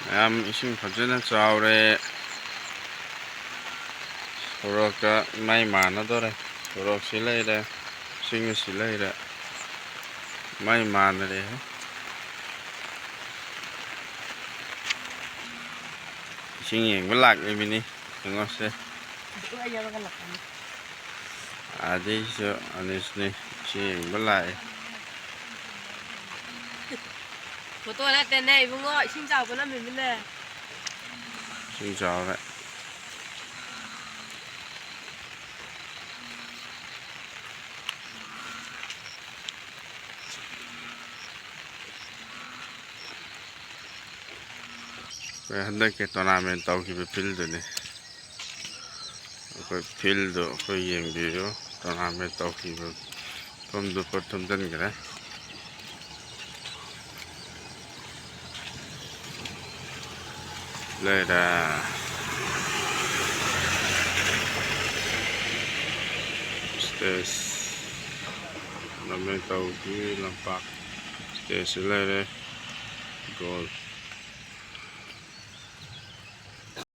ꯃꯌꯥꯝ ꯏꯁꯤꯡ ꯐꯖꯅ ꯆꯥꯎꯔꯦ ꯁꯣꯔꯣꯛꯇ ꯃꯩ ꯃꯥꯟꯅꯗꯣꯔꯦ ꯁꯣꯔꯣꯛꯁꯤ ꯂꯩꯔꯦ ꯏꯁꯤꯡ ꯑꯁꯤ ꯂꯩꯔꯦ ꯃꯩ ꯃꯥꯟꯅꯔꯦ इसिंग येंबा लाक्लिबिनि जोंसे आदैसो अनिसनि इसिंग येंबा लाए फोटो नत्तेने इबुंगो इसिंग चावबना मिमिले इसिंग चावरे हंदक के टूर्नामेंट तौखिबे फील्डने अखोई फील्ड अखोई येंबियो टूर्नामेंट तौखिबे फमदु प्रथम जनगरे लेरा स्टेज टूर्नामेंट तौखि लंपाक स्टेज लेरे गोल